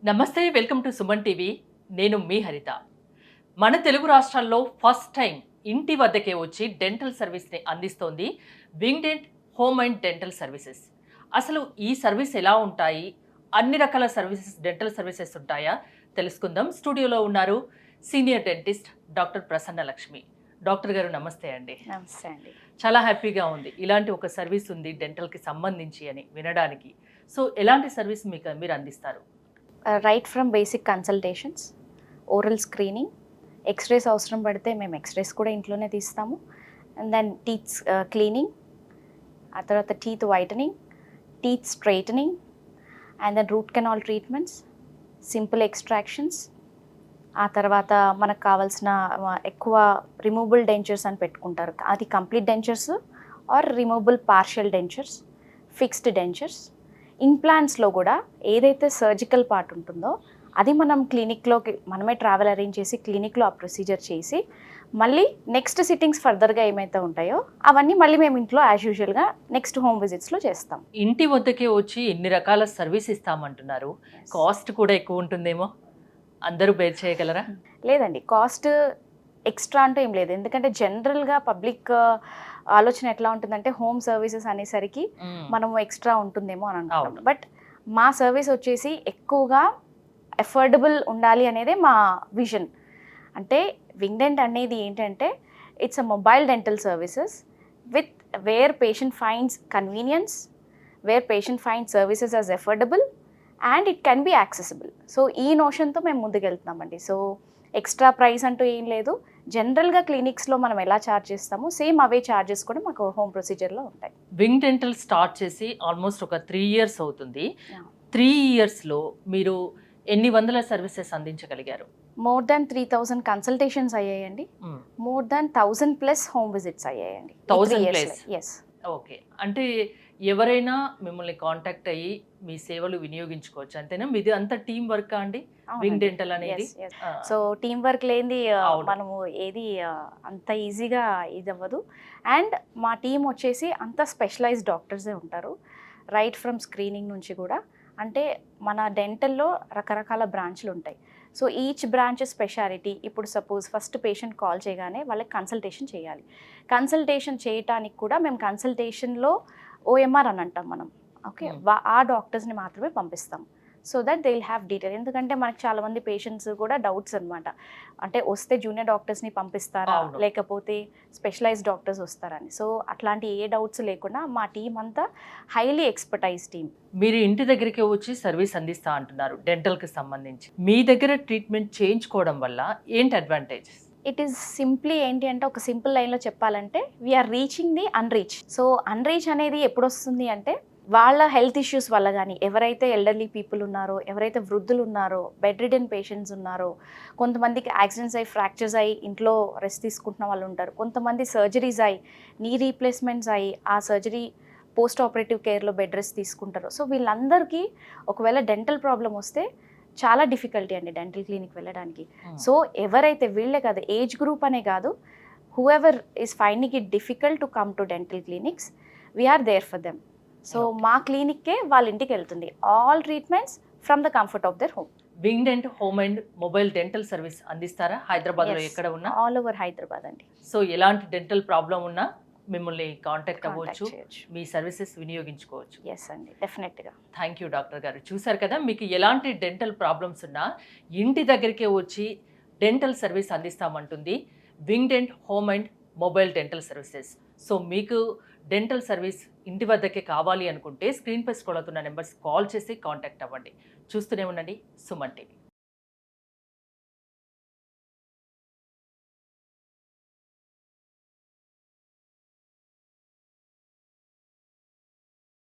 నమస్తే, welcome to Suman TV. నేను మీ హరిత. మన తెలుగు రాష్ట్రాల్లో ఫస్ట్ టైం ఇంటి వద్దకే వచ్చి డెంటల్ సర్వీస్ని అందిస్తోంది వింగ్డెంట్ హోమ్ అండ్ డెంటల్ సర్వీసెస్. అసలు ఈ సర్వీస్ ఎలా ఉంటాయి, అన్ని రకాల సర్వీసెస్ డెంటల్ సర్వీసెస్ ఉంటాయా తెలుసుకుందాం. స్టూడియోలో ఉన్నారు senior dentist doctor Prasanna Lakshmi. Doctor గారు నమస్తే అండి. నమస్తే అండి. చాలా హ్యాపీగా ఉంది ఇలాంటి ఒక సర్వీస్ ఉంది డెంటల్కి సంబంధించి అని వినడానికి. సో ఎలాంటి సర్వీస్ మీరు అందిస్తారు? Right from basic consultations, oral screening, x-rays అవసరం పడితే మేము ఎక్స్రేస్ కూడా ఇంట్లోనే తీస్తాము. అండ్ దెన్ టీత్ క్లీనింగ్, ఆ తర్వాత teeth whitening, teeth straightening, and then root canal treatments, simple extractions. ఆ తర్వాత మనకు కావాల్సిన ఎక్కువ రిమూవబుల్ డెంచర్స్ అని పెట్టుకుంటారు, అది complete dentures or removable partial dentures, fixed dentures. ఇంప్లాంట్స్లో కూడా ఏదైతే సర్జికల్ పార్ట్ ఉంటుందో అది మనం క్లినిక్లోకి మనమే ట్రావెల్ అరేంజ్ చేసి క్లినిక్లో ఆ ప్రొసీజర్ చేసి మళ్ళీ నెక్స్ట్ సిట్టింగ్స్ ఫర్దర్గా ఏమైతే ఉంటాయో అవన్నీ మళ్ళీ మేము ఇంట్లో యాజ్ యూజువల్గా నెక్స్ట్ హోమ్ విజిట్స్లో చేస్తాం. ఇంటి వద్దకే వచ్చి ఇన్ని రకాల సర్వీస్ ఇస్తామంటున్నారు, కాస్ట్ కూడా ఎక్కువ ఉంటుందేమో, అందరూ బేర్ చేయగలరా? లేదండి, కాస్ట్ ఎక్స్ట్రా అంటూ ఏం లేదు. ఎందుకంటే జనరల్గా పబ్లిక్ ఆలోచన ఎట్లా ఉంటుందంటే హోమ్ సర్వీసెస్ అనేసరికి మనము ఎక్స్ట్రా ఉంటుందేమో అని అనుకుంటాం. బట్ మా సర్వీస్ వచ్చేసి ఎక్కువగా ఎఫోర్డబుల్ ఉండాలి అనేదే మా విజన్. అంటే వింగ్డెంట్ అనేది ఏంటంటే it's a mobile dental services with where patient finds convenience, where patient finds services as affordable and it can be accessible. So ఈ నోషన్తో మేము ముందుకెళ్తున్నామండి. సో ఎక్స్ట్రా ప్రైస్ అంటూ ఏం లేదు. జనరల్గా క్లినిక్స్లో మనం ఎలా ఛార్జ్ చేస్తామో సేమ్ అవే ఛార్జెస్ కూడా మాకు హోమ్ ప్రొసీజర్లో ఉంటాయి. వింగ్ డెంటల్ స్టార్ట్ చేసి ఆల్మోస్ట్ ఒక 3 years అవుతుంది. 3 yearsలో మీరు ఎన్ని వందల సర్వీసెస్ అందించగలిగారు? మోర్ దాన్ 3000 కన్సల్టేషన్స్ అయ్యాయండి. మోర్ దాన్ 1000+ హోమ్ విజిట్స్ అయ్యాయండి. 1000+? ఎస్. ఓకే, అంటే ఎవరైనా మిమ్మల్ని కాంటాక్ట్ అయ్యి మీ సేవలు వినియోగించుకోవచ్చు అంతేనా? మీది అంత టీం వర్క్ అండి వింగ్ డెంటల్ అనేది? సో టీం వర్క్ లేనిది మనము ఏది అంత ఈజీగా ఇది అవ్వదు. అండ్ మా టీం వచ్చేసి అంత స్పెషలైజ్డ్ డాక్టర్సే ఉంటారు, రైట్ ఫ్రమ్ స్క్రీనింగ్ నుంచి కూడా. అంటే మన డెంటల్లో రకరకాల బ్రాంచ్లు ఉంటాయి. So each branch speciality. ఇప్పుడు సపోజ్ ఫస్ట్ పేషెంట్ కాల్ చేయగానే వాళ్ళకి కన్సల్టేషన్ చేయాలి. కన్సల్టేషన్ చేయటానికి కూడా మేము కన్సల్టేషన్లో OMR అని అంటాం మనం. ఓకే, ఆ డాక్టర్స్ని మాత్రమే పంపిస్తాం. So that they will have detail. ఎందుకంటే మనకి చాలామంది పేషెంట్స్ కూడా డౌట్స్ అనమాట, అంటే వస్తే జూనియర్ డాక్టర్స్ని పంపిస్తారా లేకపోతే స్పెషలైజ్డ్ డాక్టర్స్ వస్తారని. సో అట్లాంటి ఏ డౌట్స్ లేకుండా మా టీం అంతా హైలీ ఎక్స్పర్టైజ్ టీం. మీరు ఇంటి దగ్గరికి వచ్చి సర్వీస్ అందిస్తా అంటున్నారు డెంటల్కి సంబంధించి. మీ దగ్గర ట్రీట్మెంట్ చేయించుకోవడం వల్ల ఏంటి అడ్వాంటేజెస్? ఇట్ ఈస్ సింప్లీ ఏంటి అంటే ఒక సింపుల్ లైన్లో చెప్పాలంటే we are reaching the unreach. So unreach అనేది ఎప్పుడు వస్తుంది అంటే వాళ్ళ హెల్త్ ఇష్యూస్ వల్ల కానీ, ఎవరైతే ఎల్డర్లీ పీపుల్ ఉన్నారో, ఎవరైతే వృద్ధులు ఉన్నారో, బెడ్ రిడెన్ పేషెంట్స్ ఉన్నారో, కొంతమందికి యాక్సిడెంట్స్ అయ్యి ఫ్రాక్చర్స్ అయ్యి ఇంట్లో రెస్ట్ తీసుకుంటున్న వాళ్ళు ఉంటారు, కొంతమంది సర్జరీస్ అయ్యి నీ రీప్లేస్మెంట్స్ అయ్యి ఆ సర్జరీ పోస్ట్ ఆపరేటివ్ కేర్లో బెడ్ రెస్ట్ తీసుకుంటారు. సో వీళ్ళందరికీ ఒకవేళ డెంటల్ ప్రాబ్లం వస్తే చాలా డిఫికల్టీ అండి డెంటల్ క్లినిక్ వెళ్ళడానికి. సో ఎవరైతే వీళ్ళే కాదు, ఏజ్ గ్రూప్ అనే కాదు, whoever is finding it difficult to come to dental clinics, we're there for them. So మా క్లినిక్కే వాళ్ళ ఇంటికి వెళ్తుంది all treatments from the comfort of their home. Wingdent home and mobile dental service అందిస్తారా హైదరాబాద్లో? ఎక్కడ ఉన్నా? ఆల్ ఓవర్ హైదరాబాద్ అండి. సో ఎలాంటి డెంటల్ ప్రాబ్లం ఉన్నా మిమ్మల్ని కాంటాక్ట్ అవ్వచ్చు, మీ సర్వీసెస్ వినియోగించుకోవచ్చు. ఎస్ అండి, డెఫినెట్గా. థ్యాంక్ యూ డాక్టర్ గారు. చూసారు కదా, మీకు ఎలాంటి డెంటల్ ప్రాబ్లమ్స్ ఉన్నా ఇంటి దగ్గరికే వచ్చి డెంటల్ సర్వీస్ అందిస్తామంటుంది Wingdent home and mobile dental services. So మీకు డెంటల్ సర్వీస్ ఇంటి వద్దకే కావాలి అనుకుంటే స్క్రీన్ పై స్క్రోల్ అవుతున్న నెంబర్స్ కాల్ చేసి కాంటాక్ట్ అవ్వండి. చూస్తూనే ఉండండి సుమన్ టీవీ.